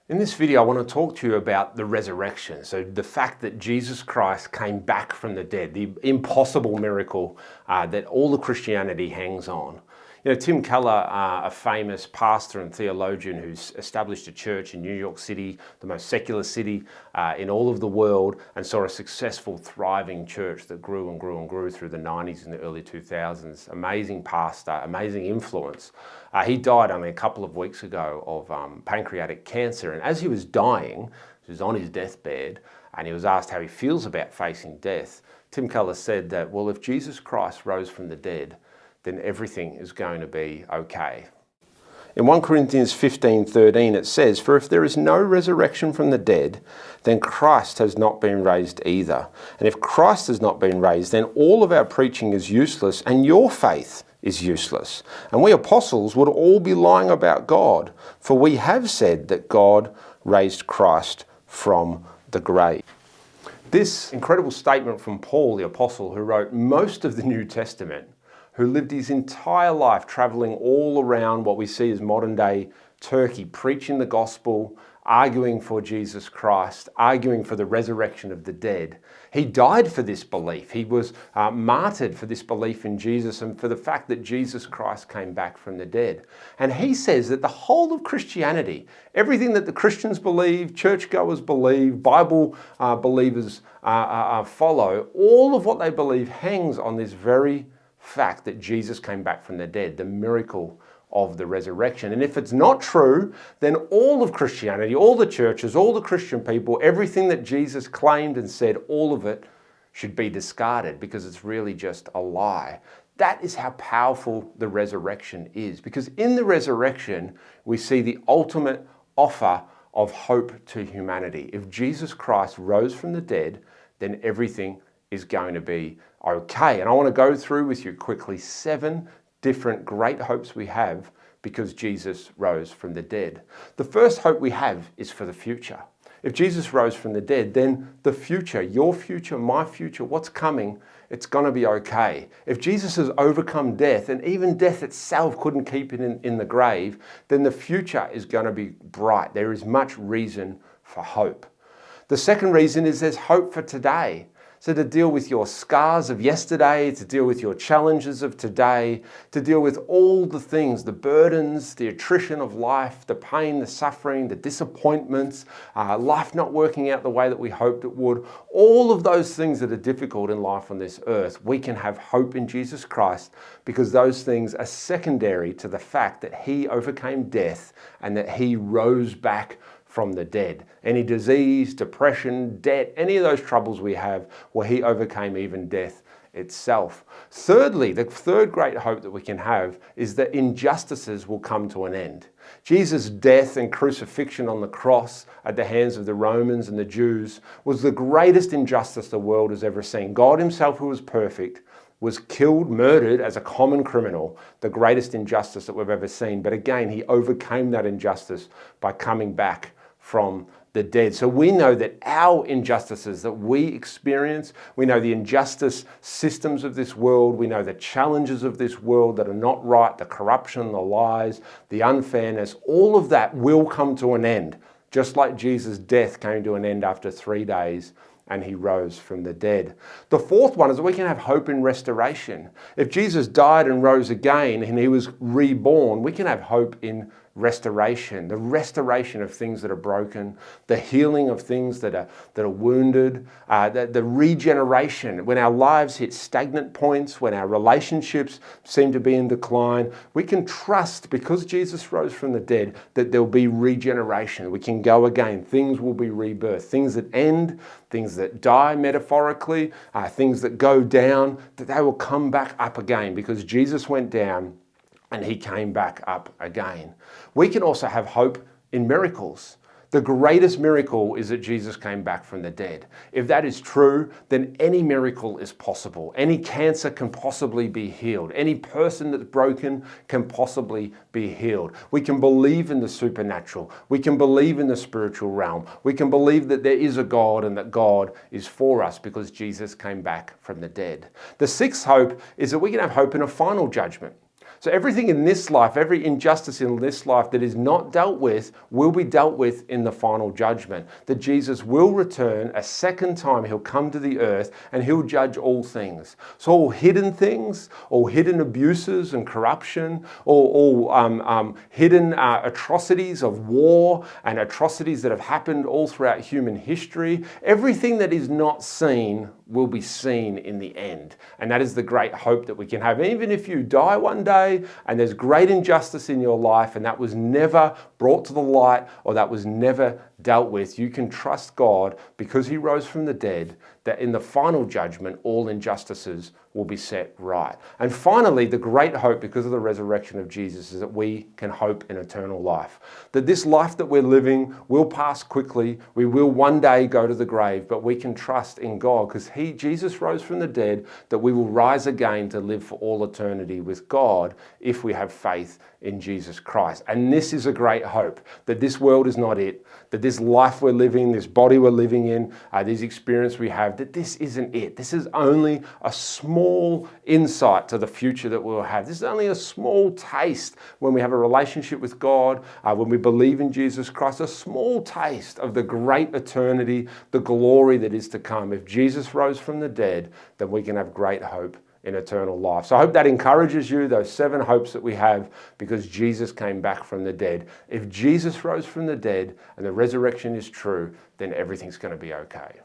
In this video, I want to talk to you about the resurrection. So the fact that Jesus Christ came back from the dead, the impossible miracle that all of Christianity hangs on. You know, Tim Keller, a famous pastor and theologian who's established a church in New York City, the most secular city in all of the world, and saw a successful, thriving church that grew and grew and grew through the 90s and the early 2000s. Amazing pastor, amazing influence. He died only a couple of weeks ago of pancreatic cancer, and as he was dying, he was on his deathbed, and he was asked how he feels about facing death. Tim Keller said that, well, if Jesus Christ rose from the dead, then everything is going to be okay. In 1 Corinthians 15:13 it says, "For if there is no resurrection from the dead, then Christ has not been raised either. And if Christ has not been raised, then all of our preaching is useless and your faith is useless. And we apostles would all be lying about God, for we have said that God raised Christ from the grave." This incredible statement from Paul, the apostle, who wrote most of the New Testament, who lived his entire life traveling all around what we see as modern day Turkey, preaching the gospel, arguing for Jesus Christ, arguing for the resurrection of the dead. He died for this belief. He was martyred for this belief in Jesus and for the fact that Jesus Christ came back from the dead. And he says that the whole of Christianity, everything that the Christians believe, churchgoers believe, Bible believers follow, all of what they believe hangs on this very fact that Jesus came back from the dead, the miracle of the resurrection. And if it's not true, then all of Christianity, all the churches, all the Christian people, everything that Jesus claimed and said, all of it should be discarded because it's really just a lie. That is how powerful the resurrection is, because in the resurrection, we see the ultimate offer of hope to humanity. If Jesus Christ rose from the dead, then everything is going to be okay. And I want to go through with you quickly 7 different great hopes we have because Jesus rose from the dead. The first hope we have is for the future. If Jesus rose from the dead, then the future, your future, my future, what's coming, it's going to be okay. If Jesus has overcome death, and even death itself couldn't keep it in the grave, then the future is going to be bright. There is much reason for hope. The second reason is there's hope for today. So to deal with your scars of yesterday, to deal with your challenges of today, to deal with all the things, the burdens, the attrition of life, the pain, the suffering, the disappointments, life not working out the way that we hoped it would, all of those things that are difficult in life on this earth, we can have hope in Jesus Christ because those things are secondary to the fact that He overcame death and that He rose back from the dead. Any disease, depression, debt, any of those troubles we have, well, He overcame even death itself. Thirdly, the third great hope that we can have is that injustices will come to an end. Jesus' death and crucifixion on the cross at the hands of the Romans and the Jews was the greatest injustice the world has ever seen. God Himself, who was perfect, was killed, murdered as a common criminal, the greatest injustice that we've ever seen. But again, He overcame that injustice by coming back from the dead. So we know that our injustices that we experience, we know the injustice systems of this world, we know the challenges of this world that are not right, the corruption, the lies, the unfairness, all of that will come to an end, just like Jesus' death came to an end after 3 days and He rose from the dead. The fourth one is that we can have hope in restoration. If Jesus died and rose again and He was reborn, we can have hope in restoration, the restoration of things that are broken, the healing of things that are wounded, the regeneration. When our lives hit stagnant points, when our relationships seem to be in decline, we can trust, because Jesus rose from the dead, that there'll be regeneration. We can go again. Things will be rebirthed. Things that end, things that die metaphorically, things that go down, that they will come back up again because Jesus went down and He came back up again. We can also have hope in miracles. The greatest miracle is that Jesus came back from the dead. If that is true, then any miracle is possible. Any cancer can possibly be healed. Any person that's broken can possibly be healed. We can believe in the supernatural. We can believe in the spiritual realm. We can believe that there is a God and that God is for us because Jesus came back from the dead. The sixth hope is that we can have hope in a final judgment. So everything in this life, every injustice in this life that is not dealt with will be dealt with in the final judgment. That Jesus will return a second time. He'll come to the earth and he'll judge all things. So all hidden things, all hidden abuses and corruption, all hidden atrocities of war and atrocities that have happened all throughout human history, everything that is not seen will be seen in the end. And that is the great hope that we can have. Even if you die one day and there's great injustice in your life and that was never brought to the light or that was never dealt with, you can trust God because he rose from the dead, that in the final judgment, all injustices will be set right. And finally, the great hope because of the resurrection of Jesus is that we can hope in eternal life. That this life that we're living will pass quickly. We will one day go to the grave, but we can trust in God because Jesus rose from the dead, that we will rise again to live for all eternity with God if we have faith in Jesus Christ. And this is a great hope, that this world is not it, that this life we're living, this body we're living in, these experiences we have, that this isn't it. This is only a small insight to the future that we'll have. This is only a small taste when we have a relationship with God, when we believe in Jesus Christ, a small taste of the great eternity, the glory that is to come. If Jesus rose from the dead, then we can have great hope in eternal life. So I hope that encourages you, those 7 hopes that we have because Jesus came back from the dead. If Jesus rose from the dead and the resurrection is true, then everything's going to be okay.